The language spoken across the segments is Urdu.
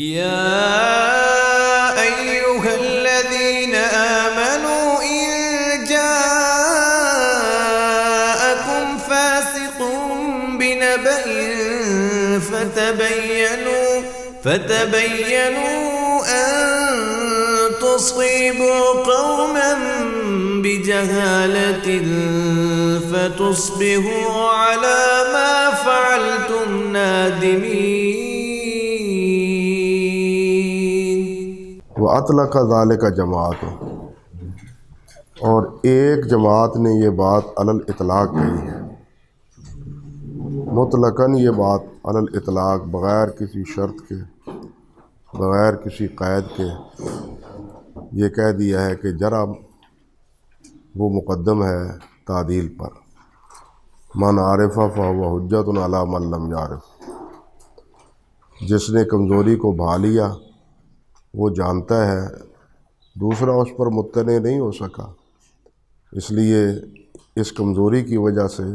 يا أيها الذين آمنوا إن جاءكم فاسق بنبأ فتبينوا أن تصيبوا قوما بجهالة فتصبحوا على ما فعلتم نادمين. وَأَطْلَقَ ذَلِكَ جماعت، اور ایک جماعت نے یہ بات علی الاطلاق کہی ہے، مطلقاً یہ بات علی الاطلاق، بغیر کسی شرط کے، بغیر کسی قید کے یہ کہہ دیا ہے کہ جرح وہ مقدم ہے تعدیل پر. من عارف فهو حجۃ علی من لم یعرف، جس نے کمزوری کو بھا لیا وہ جانتا ہے، دوسرا اس پر مطلع نہیں ہو سکا، اس لیے اس کمزوری کی وجہ سے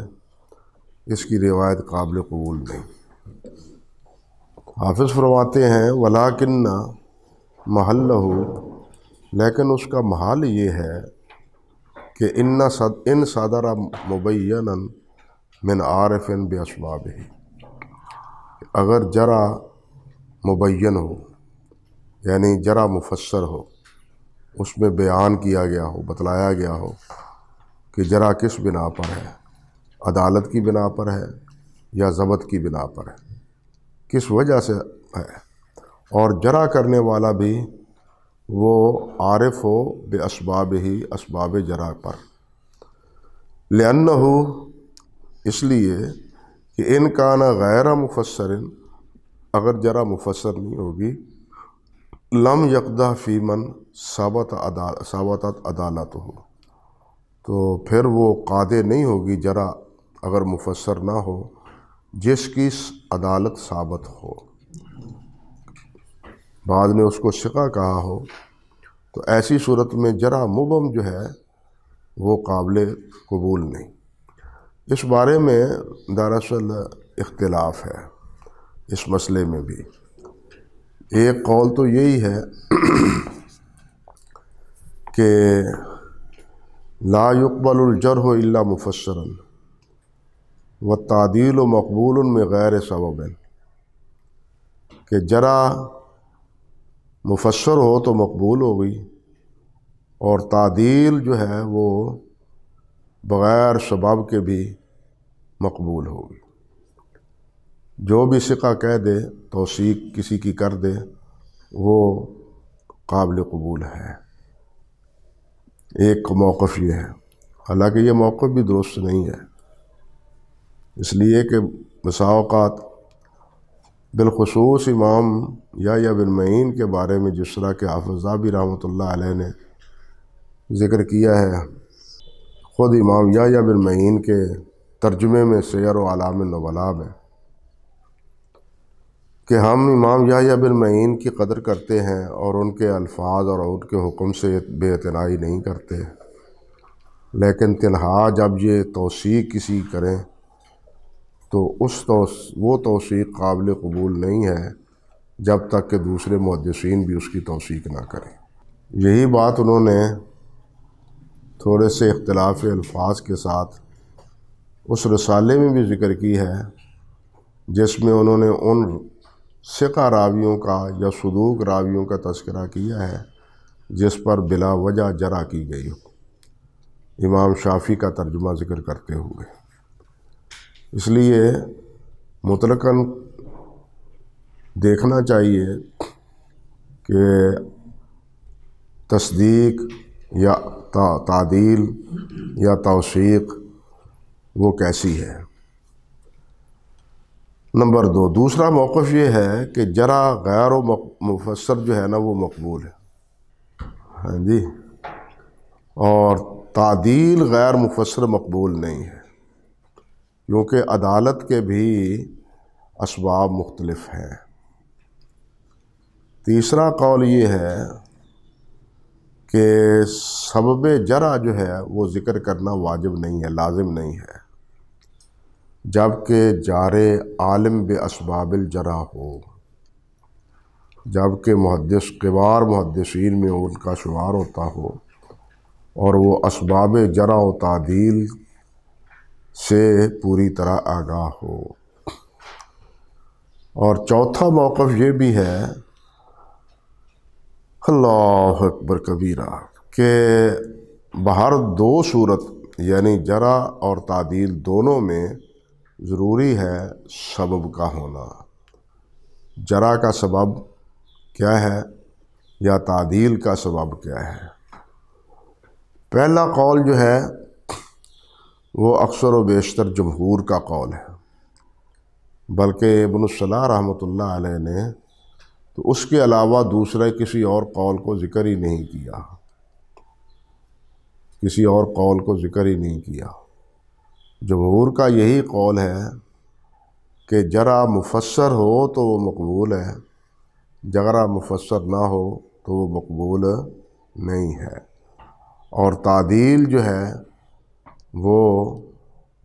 اس کی روایت قابل قبول نہیں. حافظ فرماتے ہیں ولیکن محلہ، لیکن اس کا محل یہ ہے کہ ان صدر مبینا من عارف باسبابہ، اگر جرح مبین ہو یعنی جرح مفسر ہو، اس میں بیان کیا گیا ہو، بتلایا گیا ہو کہ جرح کس بنا پر ہے، عدالت کی بنا پر ہے یا ضبط کی بنا پر ہے، کس وجہ سے ہے، اور جرح کرنے والا بھی وہ عارف ہو باسبابہ، اسباب جرح پر. لأنہ، اس لیے کہ ان کان غیر مفسر، اگر جرح مفسر نہیں ہوگی، لم یقدح فی من ثبتت عدالتہ، تو پھر وہ قادر نہیں ہوگی جرح اگر مفسر نہ ہو جس کی عدالت ثابت ہو. بعد نے اس کو ثقہ کہا ہو تو ایسی صورت میں جرح مبہم جو ہے وہ قابل قبول نہیں. اس بارے میں دراصل اختلاف ہے اس مسئلے میں بھی. ایک قول تو یہی ہے کہ لا يقبل الجرح الا مفسرا والتعدیل مقبول من غیر سبب، کہ جرح مفسر ہو تو مقبول ہو گئی، اور تعدیل جو ہے وہ بغیر سبب کے بھی مقبول ہوگی. جو بھی ثقہ کہہ دے، توثیق کسی کی کر دے، وہ قابل قبول ہے. ایک موقف یہ ہے، حالانکہ یہ موقف بھی درست نہیں ہے، اس لیے کہ بسا اوقات بالخصوص امام یحییٰ بن معین کے بارے میں جس طرح کہ حافظ ذہبی رحمۃ اللہ علیہ نے ذکر کیا ہے، خود امام یحییٰ بن معین کے ترجمے میں سیر و اعلام النبلاء میں، کہ ہم امام یحییٰ بن معین کی قدر کرتے ہیں اور ان کے الفاظ اور ان کے حکم سے بے اعتنائی نہیں کرتے، لیکن تنہا جب یہ توثیق کسی کریں تو وہ توثیق قابل قبول نہیں ہے جب تک کہ دوسرے محدثین بھی اس کی توثیق نہ کریں. یہی بات انہوں نے تھوڑے سے اختلاف الفاظ کے ساتھ اس رسالے میں بھی ذکر کی ہے جس میں انہوں نے ان ثقہ راویوں کا یا صدوق راویوں کا تذکرہ کیا ہے جس پر بلا وجہ جرح کی گئی ہو، امام شافعی کا ترجمہ ذکر کرتے ہوئے. اس لیے مطلقاً دیکھنا چاہیے کہ تصدیق یا تعدیل یا توثیق وہ کیسی ہے. نمبر 2، دوسرا موقف یہ ہے کہ جرح غیر و مفسر جو ہے نا وہ مقبول ہے، ہاں جی، اور تعدیل غیر مفسر مقبول نہیں ہے، کیونکہ عدالت کے بھی اسباب مختلف ہیں. تیسرا قول یہ ہے کہ سبب جرح جو ہے وہ ذکر کرنا واجب نہیں ہے، لازم نہیں ہے، جبکہ جار عالم بے اسباب الجرح ہو. جبکہ محدث کبار محدثین میں ان کا شمار ہوتا ہو اور وہ اسباب جرح و تعدیل سے پوری طرح آگاہ ہو۔ اور چوتھا موقف یہ بھی ہے، اللہ اکبر کبیرہ، کہ بہر دو صورت یعنی جرح اور تعدیل دونوں میں ضروری ہے سبب کا ہونا۔ جرح کا سبب کیا ہے یا تعدیل کا سبب کیا ہے؟ پہلا قول جو ہے وہ اکثر و بیشتر جمہور کا قول ہے، بلکہ ابن الصلاح رحمۃ اللہ علیہ نے تو اس کے علاوہ دوسرے کسی اور قول کو ذکر ہی نہیں کیا، کسی اور قول کو ذکر ہی نہیں کیا۔ جمہور کا یہی قول ہے کہ جرح مفسر ہو تو وہ مقبول ہے، جرح مفسر نہ ہو تو وہ مقبول نہیں ہے، اور تعدیل جو ہے وہ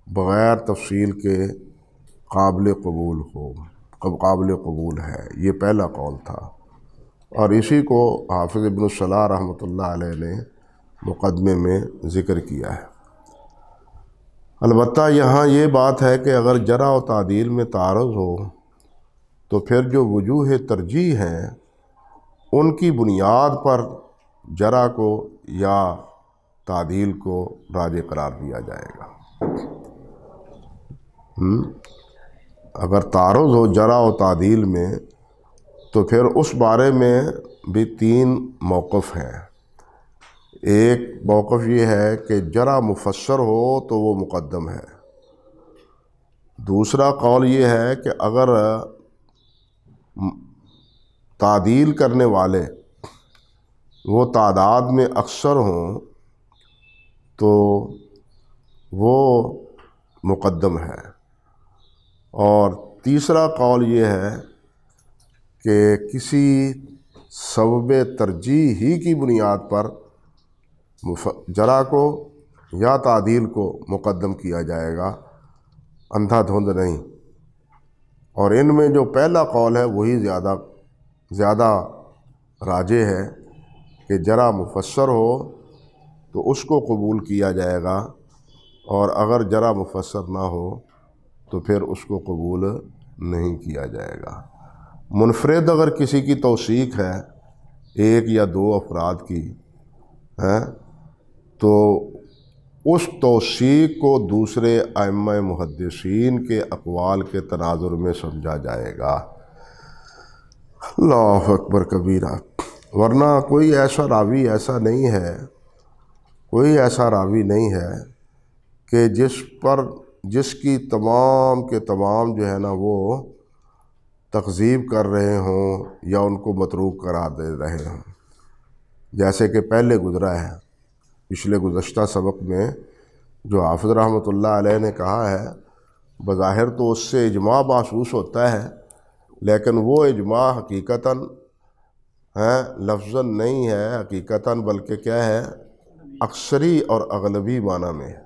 بغیر تفصیل کے قابل قبول ہے۔ یہ پہلا قول تھا، اور اسی کو حافظ ابن الصلاح رحمۃ اللہ علیہ نے مقدمے میں ذکر کیا ہے۔ البتہ یہاں یہ بات ہے کہ اگر جرح و تعدیل میں تعارض ہو تو پھر جو وجوہ ترجیح ہیں ان کی بنیاد پر جرح کو یا تعدیل کو راجح قرار دیا جائے گا۔ اگر تعارض ہو جرح و تعدیل میں تو پھر اس بارے میں بھی تین موقف ہیں۔ ایک موقف یہ ہے کہ جرح مفسر ہو تو وہ مقدم ہے۔ دوسرا قول یہ ہے کہ اگر تعدیل کرنے والے وہ تعداد میں اکثر ہوں تو وہ مقدم ہے۔ اور تیسرا قول یہ ہے کہ کسی سبب ترجیح ہی کی بنیاد پر جرح کو یا تعدیل کو مقدم کیا جائے گا، اندھا دھند نہیں۔ اور ان میں جو پہلا قول ہے وہی زیادہ راجح ہے کہ جرح مفسر ہو تو اس کو قبول کیا جائے گا، اور اگر جرح مفسر نہ ہو تو پھر اس کو قبول نہیں کیا جائے گا۔ منفرد اگر کسی کی توثیق ہے، ایک یا دو افراد کی ہے، تو اس توثیق کو دوسرے ائمہ محدثین کے اقوال کے تناظر میں سمجھا جائے گا۔ اللہ اکبر کبیرہ۔ ورنہ کوئی ایسا راوی نہیں ہے کہ جس کی تمام کے تمام جو ہے نا وہ تکذیب کر رہے ہوں یا ان کو متروک قرار دے رہے ہوں، جیسے کہ پہلے گزرا ہے پچھلے گزشتہ سبق میں جو حافظ رحمۃ اللہ علیہ نے کہا ہے، بظاہر تو اس سے اجماع محسوس ہوتا ہے، لیکن وہ اجماع حقیقتاً لفظاً نہیں ہے حقیقتاً، بلکہ کیا ہے، اکثری اور اغلبی معنی میں ہے۔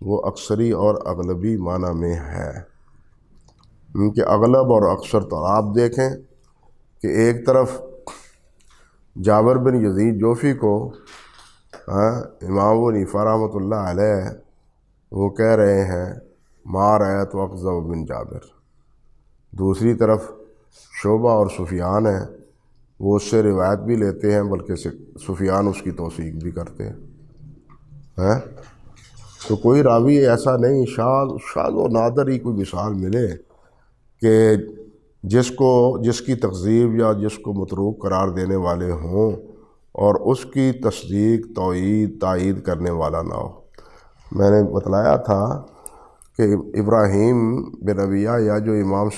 وہ اکثری اور اغلبی معنی میں ہے، کیونکہ اغلب اور اکثر تو آپ دیکھیں کہ ایک طرف جابر بن یزید جوفی کو امام ابو حنیفہ رحمۃ اللہ علیہ وہ کہہ رہے ہیں ما رأیت اکذب بن جابر، دوسری طرف شعبہ اور سفیان ہیں، وہ اس سے روایت بھی لیتے ہیں، بلکہ سفیان اس کی توثیق بھی کرتے ہیں۔ تو کوئی راوی ایسا نہیں، شاذ و نادر ہی کوئی مثال ملے کہ جس کی تکذیب یا جس کو متروک قرار دینے والے ہوں اور اس کی تصدیق تائید کرنے والا نہ ہو۔ میں نے بتلایا تھا کہ ابراہیم بن ربیعہ یا جو امام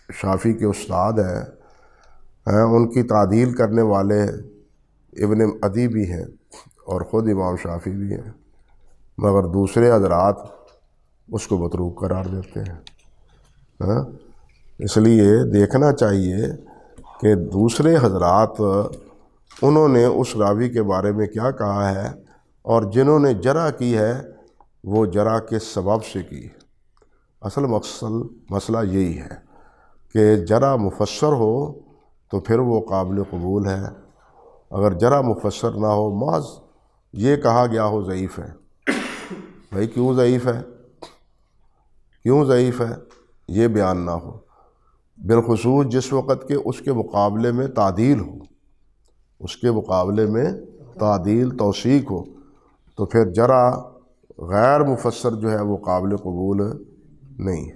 شافعی کے استاد ہیں ان کی تعدیل کرنے والے ابن عدی بھی ہیں اور خود امام شافعی بھی ہیں، مگر دوسرے حضرات اس کو متروک قرار دیتے ہیں۔ اس لیے دیکھنا چاہیے کہ دوسرے حضرات انہوں نے اس راوی کے بارے میں کیا کہا ہے، اور جنہوں نے جرح کی ہے وہ جرح کے سبب سے کی ہے۔ اصل مسئلہ یہی ہے کہ جرح مفسر ہو تو پھر وہ قابل قبول ہے۔ اگر جرح مفسر نہ ہو، محض یہ کہا گیا ہو ضعیف ہے، بھائی کیوں ضعیف ہے، کیوں ضعیف ہے، یہ بیان نہ ہو، بالخصوص جس وقت کہ اس کے مقابلے میں تعدیل ہو، اس کے مقابلے میں تعدیل توثیق ہو، تو پھر جرح غیر مفسر جو ہے وہ قابل قبول نہیں ہے۔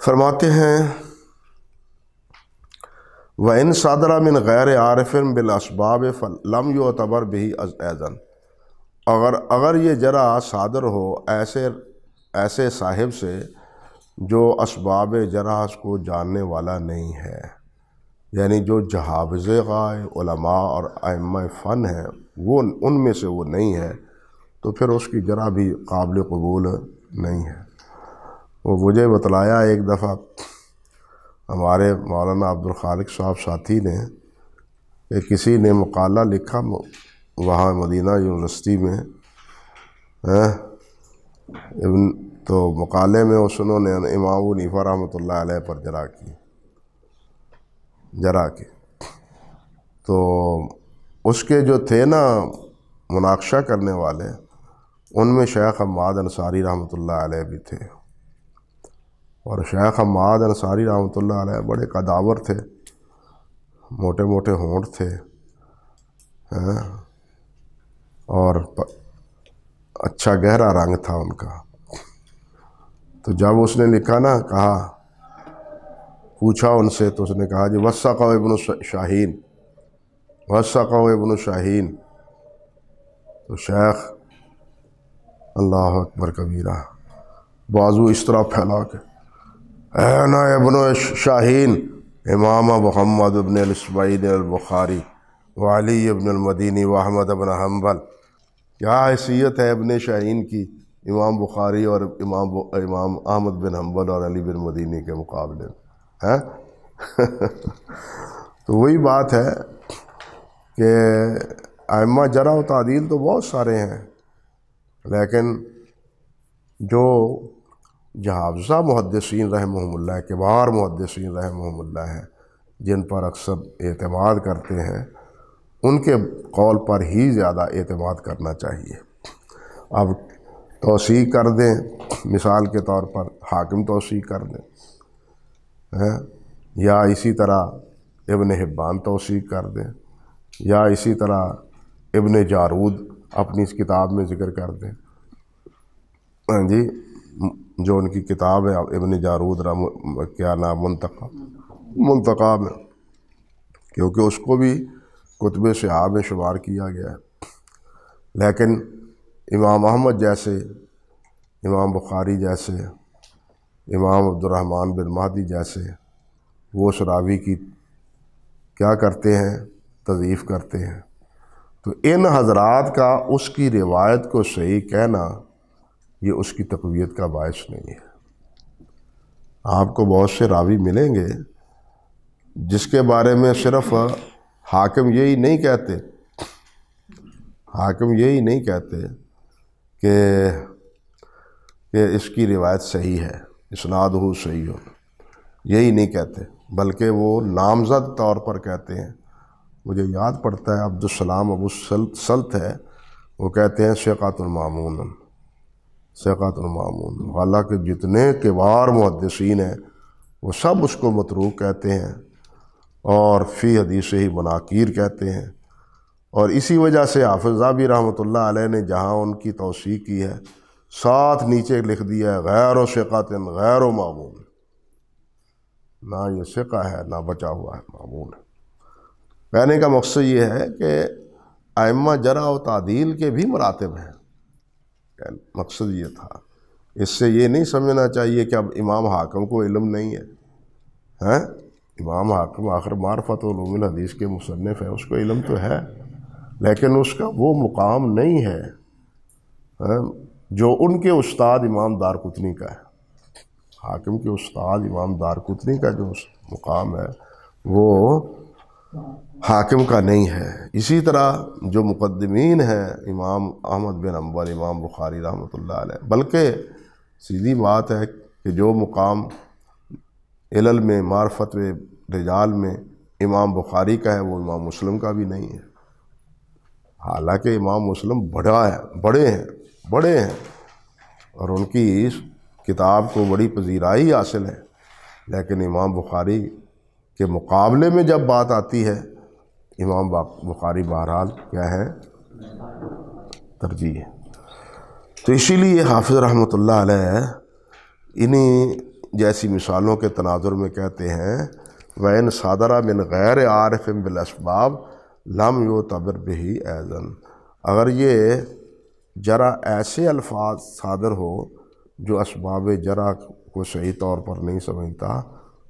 فرماتے ہیں وَإِن صَدَرَ مِن غَيْرِ عَارِفٍ بِالْأَسْبَابِ فَلَمْ يُعْتَبَرْ بِهِ أَيْضًا، اگر یہ جرح صادر ہو ایسے صاحب سے جو اسباب جرح کو جاننے والا نہیں ہے، یعنی جو جہابذے علماء اور ائمہ فن ہیں وہ ان میں سے وہ نہیں ہے، تو پھر اس کی جرح بھی قابل قبول نہیں ہے۔ وہ مجھے بتلایا ایک دفعہ ہمارے مولانا عبدالخالق صاحب ساتھی نے کہ کسی نے مقالہ لکھا وہاں مدینہ یونیورسٹی میں، تو مقالے میں انہوں نے امام ابو حنیفہ رحمۃ اللہ علیہ پر جرح کی، تو اس کے جو تھے نا مناقشہ کرنے والے، ان میں شیخ حماد انصاری رحمۃ اللہ علیہ بھی تھے، اور شیخ حماد انصاری رحمۃ اللہ علیہ بڑے قداور تھے، موٹے موٹے ہونٹ تھے، اور اچھا گہرا رنگ تھا ان کا۔ تو جب اس نے لکھا نا، کہا پوچھا ان سے، تو اس نے کہا جی وثقہ ابن شاہین، وثقہ ابن شاہین، تو شیخ اللہ اکبر کبیرہ بازو اس طرح پھیلا کے اے نا ابن شاہین امام محمد ابن الاسماعیل البخاری وعلی ابن المدینی واحمد ابن حنبل، کیا حیثیت ہے ابن شاہین کی امام بخاری اور امام احمد بن حنبل اور علی بن مدینی کے مقابلے میں، تو وہی بات ہے کہ ائمہ جرح و تعدیل تو بہت سارے ہیں، لیکن جو جہابزہ محدثین رحمہم اللہ، کبار محدثین رحمہم اللہ ہیں، جن پر اکثر اعتماد کرتے ہیں، ان کے قول پر ہی زیادہ اعتماد کرنا چاہیے۔ اب توثیق کر دیں، مثال کے طور پر حاکم توثیق کر دیں، یا اسی طرح ابن حبان توثیق کر دیں، یا اسی طرح ابن جارود اپنی اس کتاب میں ذکر کر دیں، جی جو ان کی کتاب ہے ابن جارود کیا نام منتقا میں، کیونکہ اس کو بھی کتب صحاح میں شمار کیا گیا ہے، لیکن امام احمد جیسے، امام بخاری جیسے، امام عبدالرحمن بن مہدی جیسے، وہ اس راوی کی کیا کرتے ہیں، تضعیف کرتے ہیں۔ تو ان حضرات کا اس کی روایت کو صحیح کہنا یہ اس کی تقویت کا باعث نہیں ہے۔ آپ کو بہت سے راوی ملیں گے جس کے بارے میں صرف حاکم یہی نہیں کہتے، حاکم یہی نہیں کہتے کہ اس کی روایت صحیح ہے، اسناد ہو صحیح ہو، یہی نہیں کہتے، بلکہ وہ نامزد طور پر کہتے ہیں۔ مجھے یاد پڑتا ہے عبدالسلام ابو سلط ہے، وہ کہتے ہیں ثقۃ مامون، ثقۃ مامون، حالانکہ جتنے کبار محدثین ہیں وہ سب اس کو متروک کہتے ہیں اور فی حدیث ہی مناکیر کہتے ہیں، اور اسی وجہ سے حافظ ذہبی رحمۃ اللہ علیہ نے جہاں ان کی توثیق کی ہے، ساتھ نیچے لکھ دیا ہے غیر و ثقۃ غیر و مامون، نہ یہ ثقہ ہے نہ بچا ہوا ہے، مامون ہے۔ کہنے کا مقصد یہ ہے کہ ائمہ جرح و تعدیل کے بھی مراتب ہیں، مقصد یہ تھا۔ اس سے یہ نہیں سمجھنا چاہیے کہ اب امام حاکم کو علم نہیں ہے، امام حاکم آخر معرفت علوم الحدیث کے مصنف ہے، اس کو علم تو ہے، لیکن اس کا وہ مقام نہیں ہے جو ان کے استاد امام دارقطنی کا ہے۔ حاکم کے استاد امام دارقطنی کا جو مقام ہے وہ حاکم کا نہیں ہے۔ اسی طرح جو مقدمین ہیں امام احمد بن حنبل، امام بخاری رحمۃ اللہ علیہ، بلکہ سیدھی بات ہے کہ جو مقام علل میں، معرفت رجال میں امام بخاری کا ہے وہ امام مسلم کا بھی نہیں ہے، حالانکہ امام مسلم بڑے ہیں اور ان کی اس کتاب کو بڑی پذیرائی حاصل ہے، لیکن امام بخاری کے مقابلے میں جب بات آتی ہے امام بخاری بہرحال کیا ہے، ترجیح ہے۔ تو اسی لیے حافظ رحمۃ اللہ علیہ انہی جیسی مثالوں کے تناظر میں کہتے ہیں وَإِنْ صَدَرَ مِنْ غَيْرِ عَارِفٍ بِالْأَسْبَابِ لَمْ يُعْتَبَرْ بِهِ أَيْضًا، اگر یہ جرح ایسے الفاظ صادر ہو جو اسباب جرح کو صحیح طور پر نہیں سمجھتا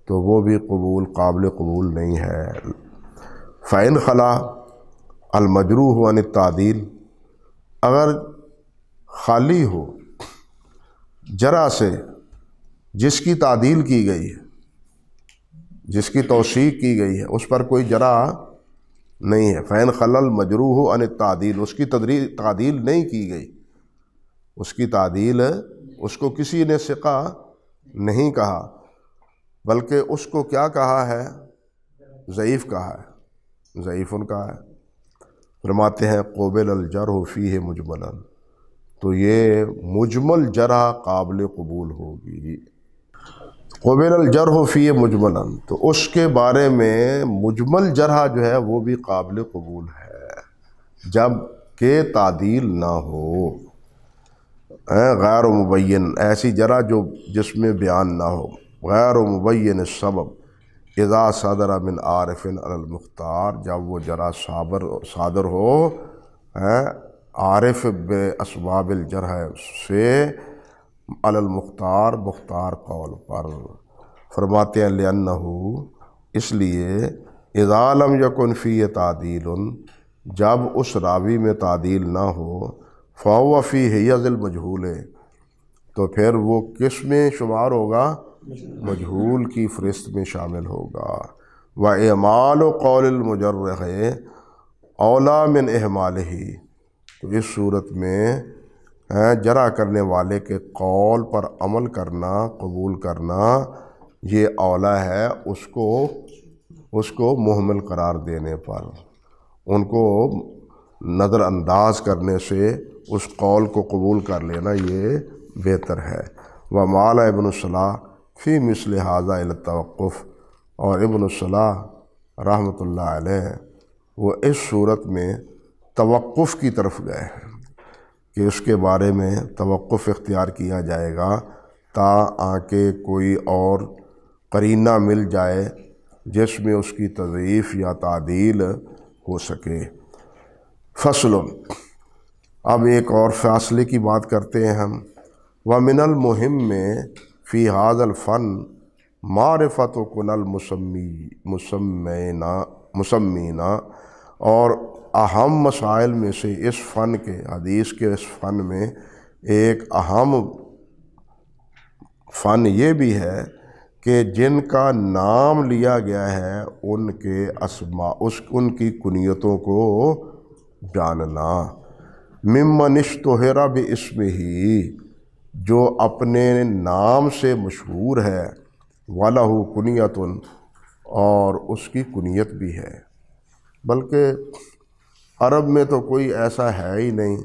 تو وہ بھی قابل قبول نہیں ہے۔ فَإِنْ خَلَا الْمَجْرُوحُ عَنِ التَّعْدِيلِ، اگر خالی ہو جرح سے جس کی تعدیل کی گئی ہے، جس کی توثیق کی گئی ہے، اس پر کوئی جرح نہیں ہے۔ فَإِنْ خَلَا الْمَجْرُوحُ عَنِ التَّعْدِيلِ، اس کی تعدیل نہیں کی گئی، اس کی تعدیل اس کو کسی نے ثقہ نہیں کہا بلکہ اس کو کیا کہا ہے، ضعیف کہا ہے، ضعیف ان کا ہے۔ فرماتے ہیں قُبِلَ الْجَرْحُ فِيهِ مُجْمَلًا، تو یہ مجمل جرح قابل قبول ہوگی۔ قُبِلَ الْجَرْحُ فِيهِ مُجْمَلًا، تو اس کے بارے میں مجمل جرح جو ہے وہ بھی قابل قبول ہے جب کہ تعدیل نہ ہو، غیر مبین، ایسی جرح جو جس میں بیان نہ ہو، غیر مبین السبب اذا صدر من عارف علی المختار، جب وہ جرح صادر ہو عارف بے اسباب الجرح سے علی المختار، مختار قول پر۔ فرماتے ہیں لأنہ، اس لیے اذا لم یکن فی تعدیل، جب اس راوی میں تعدیل نہ ہو، فہو فی حیز المجہول، تو پھر وہ کس میں شمار ہوگا، مجہول کی فہرست میں شامل ہوگا۔ وَإِعْمَالُ قَوْلِ الْمُجَرِّحِ اولیٰ مِنْ اِحْمَالِهِ، تو اس صورت میں جرح کرنے والے کے قول پر عمل کرنا، قبول کرنا، یہ اولیٰ ہے اس کو مہمل قرار دینے پر، ان کو نظر انداز کرنے سے اس قول کو قبول کر لینا یہ بہتر ہے۔ وَمَالَ ابن الصلاح فی مثل ھذا الی التوقف، اور ابن الصلاح رحمۃ اللہ علیہ وہ اس صورت میں توقف کی طرف گئے ہیں کہ اس کے بارے میں توقف اختیار کیا جائے گا تاکہ کوئی اور قرینہ مل جائے جس میں اس کی تضعیف یا تعدیل ہو سکے۔ فصل، اب ایک اور فاصلے کی بات کرتے ہیں ہم۔ وَمِنَ الْمُهِمِّ فِي هَذَا الْفَنِّ مَعْرِفَةُ كُنَى الْمُسَمِّينَ، اور اہم مسائل میں سے اس فن کے، حدیث کے اس فن میں ایک اہم فن یہ بھی ہے کہ جن کا نام لیا گیا ہے ان کے اسماء، ان کی کنیتوں کو جاننا۔ ممن اشتہر باسمہ، جو اپنے نام سے مشہور ہے، وَلَہُ کنیۃ، اور اس کی کنیت بھی ہے، بلکہ عرب میں تو کوئی ایسا ہے ہی نہیں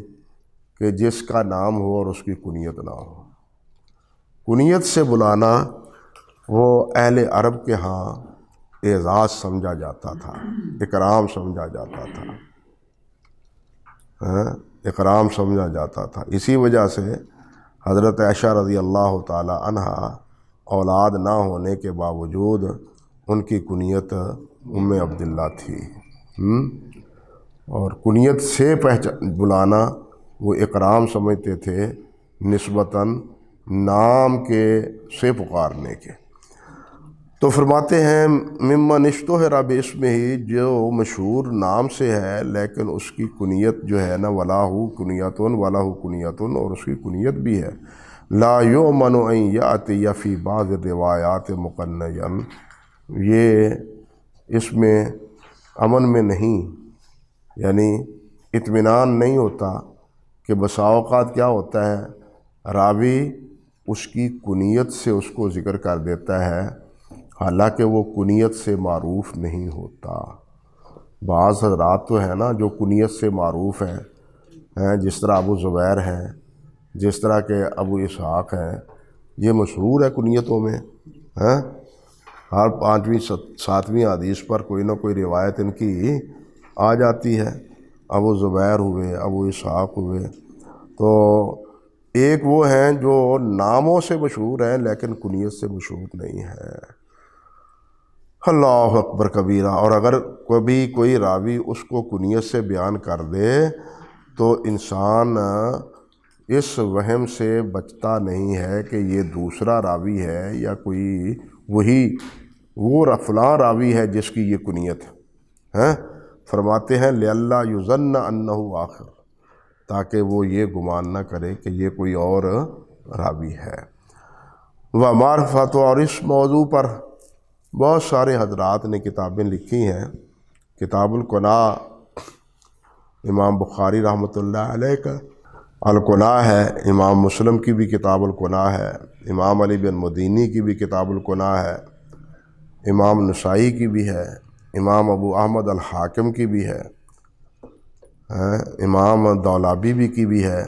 کہ جس کا نام ہو اور اس کی کنیت نہ ہو۔ کنیت سے بلانا وہ اہل عرب کے ہاں اعزاز سمجھا جاتا تھا، اکرام سمجھا جاتا تھا، اکرام سمجھا جاتا تھا۔ اسی وجہ سے حضرت عائشہ رضی اللہ تعالی عنہا اولاد نہ ہونے کے باوجود ان کی کنیت ام عبداللہ تھی، اور کنیت سے بلانا وہ اکرام سمجھتے تھے نسبتاً نام کے سے پکارنے کے۔ تو فرماتے ہیں ممن اشتہر باسمہ، جو مشہور نام سے ہے لیکن اس کی کنیت جو ہے نا، وَلَہُ کنیۃ، اور اس کی کنیت بھی ہے۔ لا یؤمن ان یأتی فی بعض الروایات مقنیا، یہ اس میں امن میں نہیں، یعنی اطمینان نہیں ہوتا کہ بسا اوقات کیا ہوتا ہے، راوی اس کی کنیت سے اس کو ذکر کر دیتا ہے حالانکہ وہ کنیت سے معروف نہیں ہوتا۔ بعض حضرات تو ہیں نا جو کنیت سے معروف ہیں، جس طرح ابو زبیر ہیں، جس طرح کہ ابو اسحاق ہیں، یہ مشہور ہے کنیتوں میں، ہیں، ہر 5ویں 7ویں حدیث پر کوئی نہ کوئی روایت ان کی آ جاتی ہے۔ ابو زبیر ہوئے، ابو اسحاق ہوئے، تو ایک وہ ہیں جو ناموں سے مشہور ہیں لیکن کنیت سے مشہور نہیں ہے۔ اللہ اکبر کبیرہ۔ اور اگر کبھی کوئی راوی اس کو کنیت سے بیان کر دے تو انسان اس وہم سے بچتا نہیں ہے کہ یہ دوسرا راوی ہے یا کوئی وہ فلاں راوی ہے جس کی یہ کنیت ہے۔ فرماتے ہیں لِأَلَّا يُظَنَّ أَنَّهُ آخر، تاکہ وہ یہ گمان نہ کرے کہ یہ کوئی اور راوی ہے۔ وَمَعْرِفَةُ، اور اس موضوع پر بہت سارے حضرات نے کتابیں لکھی ہیں۔ کتاب القناع امام بخاری رحمۃ اللہ علیہ کا القناع ہے، امام مسلم کی بھی کتاب القناع ہے، امام علی بن مدینی کی بھی کتاب القناع ہے، امام نسائی کی بھی ہے، امام ابو احمد الحاکم کی بھی ہے، امام دولابی بھی کی بھی ہے،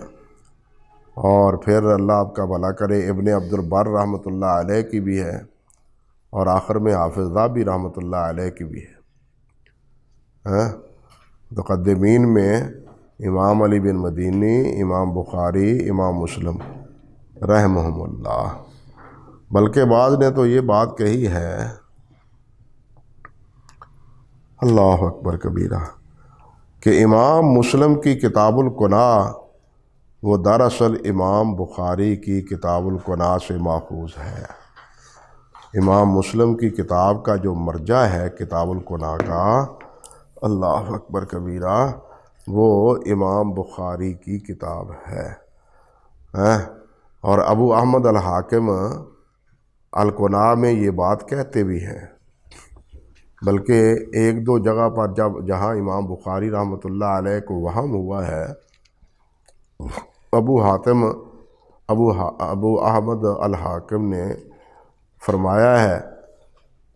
اور پھر اللہ آپ کا بھلا کرے ابن عبد البر رحمۃ اللہ علیہ کی بھی ہے، اور آخر میں حافظ ذہبی رحمۃ اللہ علیہ کی بھی ہے۔ متقدمین میں امام علی بن مدینی، امام بخاری، امام مسلم رحمہم اللہ۔ بلکہ بعض نے تو یہ بات کہی ہے، اللہ اکبر کبیرہ، کہ امام مسلم کی کتاب القناع وہ دراصل امام بخاری کی کتاب القناع سے ماخوذ ہے۔ امام مسلم کی کتاب کا جو مرجع ہے کتاب القناع کا، اللہ اکبر کبیرہ، وہ امام بخاری کی کتاب ہے۔ اور ابو احمد الحاکم القناع میں یہ بات کہتے بھی ہیں، بلکہ ایک دو جگہ پر جہاں امام بخاری رحمۃ اللہ علیہ کو وہم ہوا ہے، ابو احمد الحاکم نے فرمایا ہے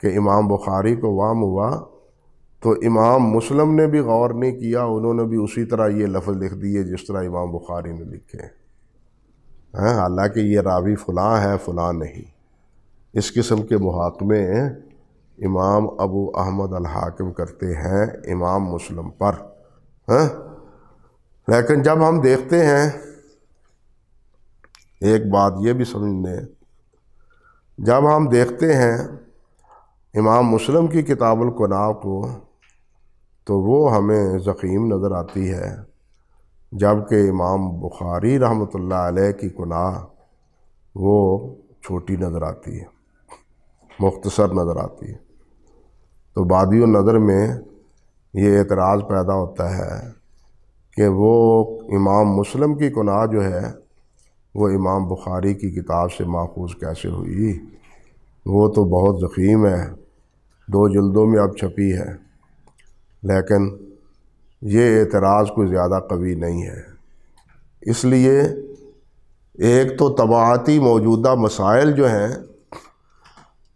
کہ امام بخاری کو وہم ہوا، تو امام مسلم نے بھی غور نہیں کیا، انہوں نے بھی اسی طرح یہ لفظ لکھ دیے جس طرح امام بخاری نے لکھے، حالانکہ یہ راوی فلاں ہے فلاں نہیں۔ اس قسم کے محاکمے امام ابو احمد الحاکم کرتے ہیں امام مسلم پر۔ لیکن جب ہم دیکھتے ہیں، ایک بات یہ بھی سمجھ لیں، جب ہم دیکھتے ہیں امام مسلم کی کتاب القناع کو تو وہ ہمیں ضخیم نظر آتی ہے، جبکہ امام بخاری رحمۃ اللہ علیہ کی قناع وہ چھوٹی نظر آتی ہے، مختصر نظر آتی ہے۔ تو بادی النظر میں یہ اعتراض پیدا ہوتا ہے کہ وہ امام مسلم کی قناع جو ہے وہ امام بخاری کی کتاب سے ماخوذ کیسے ہوئی؟ وہ تو بہت ضخیم ہے، 2 جلدوں میں اب چھپی ہے، لیکن یہ اعتراض کوئی زیادہ قوی نہیں ہے۔ اس لیے ایک تو طباعتی موجودہ مسائل جو ہیں،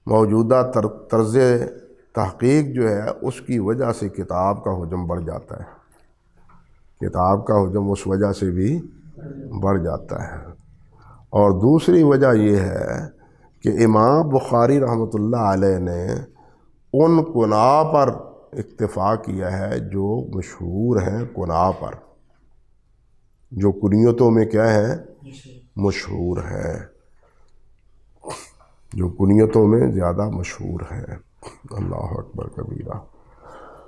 موجودہ طرز تحقیق جو ہے، اس کی وجہ سے کتاب کا حجم بڑھ جاتا ہے، کتاب کا حجم اس وجہ سے بھی بڑھ جاتا ہے۔ اور دوسری وجہ یہ ہے کہ امام بخاری رحمۃ اللہ علیہ نے ان قناع پر اکتفا کیا ہے جو مشہور ہیں قناع پر، جو کنیتوں میں کیا ہے؟ مشہور ہے، جو کنیتوں میں زیادہ مشہور ہے۔ اللہ اکبر کبیرہ۔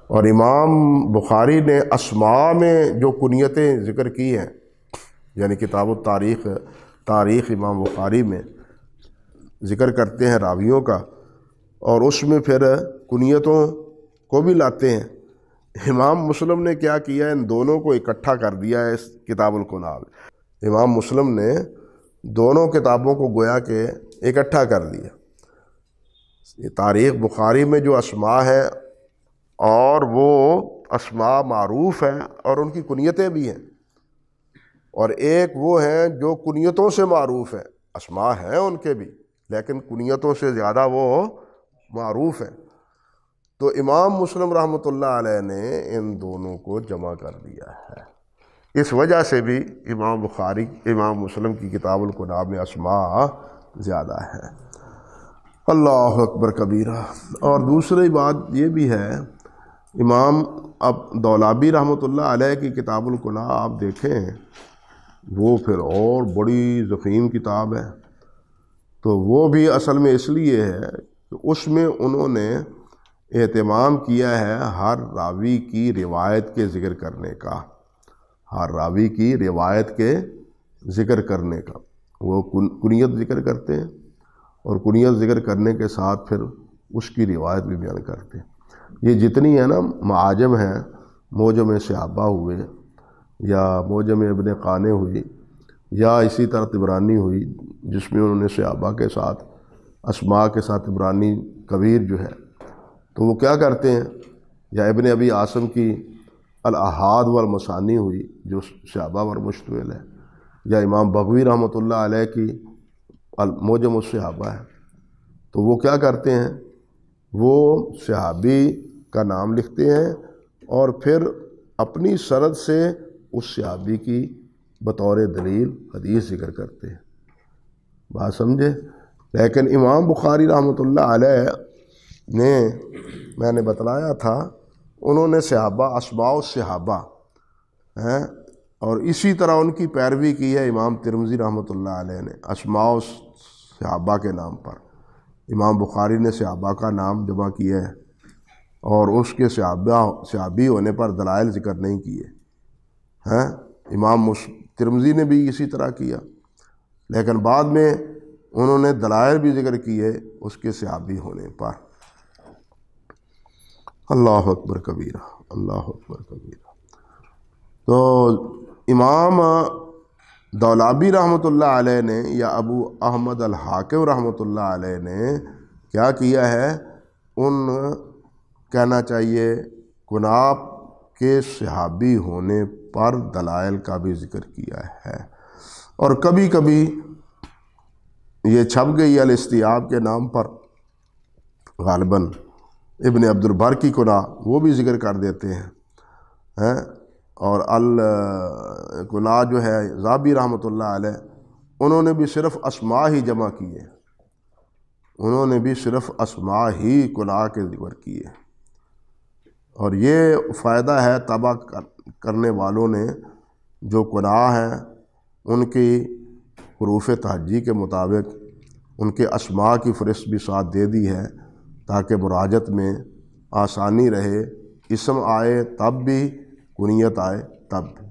اور امام بخاری نے اسماء میں جو کنیتیں ذکر کی ہیں، یعنی کتاب التاریخ، تاریخ امام بخاری میں ذکر کرتے ہیں راویوں کا، اور اس میں پھر کنیتوں کو بھی لاتے ہیں۔ امام مسلم نے کیا کیا؟ ان دونوں کو اکٹھا کر دیا ہے اس کتاب القناع میں۔ امام مسلم نے دونوں کتابوں کو گویا کہ اکٹھا کر دیا۔ تاریخ بخاری میں جو اسماء ہے، اور وہ اسماء معروف ہیں اور ان کی کنیتیں بھی ہیں، اور ایک وہ ہیں جو کنیتوں سے معروف ہیں، اسماء ہیں ان کے بھی لیکن کنیتوں سے زیادہ وہ معروف ہیں. تو امام مسلم رحمۃ اللہ علیہ نے ان دونوں کو جمع کر دیا ہے. اس وجہ سے بھی امام بخاری امام مسلم کی کتاب الکنیٰ میں اسماء زیادہ ہے. اللہ اکبر کبیرہ. اور دوسری بات یہ بھی ہے، امام اب دولابی رحمۃ اللہ علیہ کی کتاب الکنیٰ آپ دیکھیں، وہ پھر اور بڑی ضخیم کتاب ہے. تو وہ بھی اصل میں اس لیے ہے کہ اس میں انہوں نے اہتمام کیا ہے ہر راوی کی روایت کے ذکر کرنے کا، ہر راوی کی روایت کے ذکر کرنے کا. وہ کنیت ذکر کرتے ہیں اور کنیت ذکر کرنے کے ساتھ پھر اس کی روایت بھی بیان کرتے ہیں. یہ جتنی ہے نا معاجم ہیں، موجم صحابہ ہوئے یا موجم ابن قانے ہوئی یا اسی طرح طبرانی ہوئی جس میں انہوں نے صحابہ کے ساتھ اسماء کے ساتھ طبرانی کبیر جو ہے تو وہ کیا کرتے ہیں، یا ابن ابی عاصم کی الاحاد والمثانی ہوئی جو صحابہ پر مشتمل ہے، یا امام بغوی رحمۃ اللہ علیہ کی موجم الصحابہ ہے. تو وہ کیا کرتے ہیں، وہ صحابی کا نام لکھتے ہیں اور پھر اپنی سند سے اس صحابی کی بطور دلیل حدیث ذکر کرتے ہیں. بات سمجھے؟ لیکن امام بخاری رحمۃ اللہ علیہ نے، میں نے بتلایا تھا، انہوں نے صحابہ اسماء الصحابہ ہیں، اور اسی طرح ان کی پیروی کی ہے امام ترمذی رحمۃ اللہ علیہ نے اسماء الصحابہ کے نام پر. امام بخاری نے صحابہ کا نام جمع کیا ہے اور اس کے صحابی ہونے پر دلائل ذکر نہیں کیے ہیں. امام ترمذی نے بھی اسی طرح کیا، لیکن بعد میں انہوں نے دلائل بھی ذکر کیے اس کے صحابی ہونے پر. اللہ اکبر کبیرہ، اللہ اکبر کبیرہ. تو امام دولابی رحمۃ اللہ علیہ نے یا ابو احمد الحاکم رحمۃ اللہ علیہ نے کیا کیا ہے، ان کہنا چاہیے کنیٰ کے صحابی ہونے پر دلائل کا بھی ذکر کیا ہے. اور کبھی کبھی یہ چھپ گئی الاستیاب کے نام پر، غالباً ابن عبد البر کی کنیٰ وہ بھی ذکر کر دیتے ہیں. اور الکنیٰ جو ہے ذابی رحمۃ اللہ علیہ، انہوں نے بھی صرف اسماء ہی جمع کیے، انہوں نے بھی صرف اسماء ہی کنیٰ کے ذکر کیے. اور یہ فائدہ ہے طبع کرنے والوں نے جو کنیٰ ہیں ان کی حروف تہجی کے مطابق ان کے اسماء کی فہرست بھی ساتھ دے دی ہے تاکہ مراجعت میں آسانی رہے، اسم آئے تب بھی کنیت آئے تب بھی.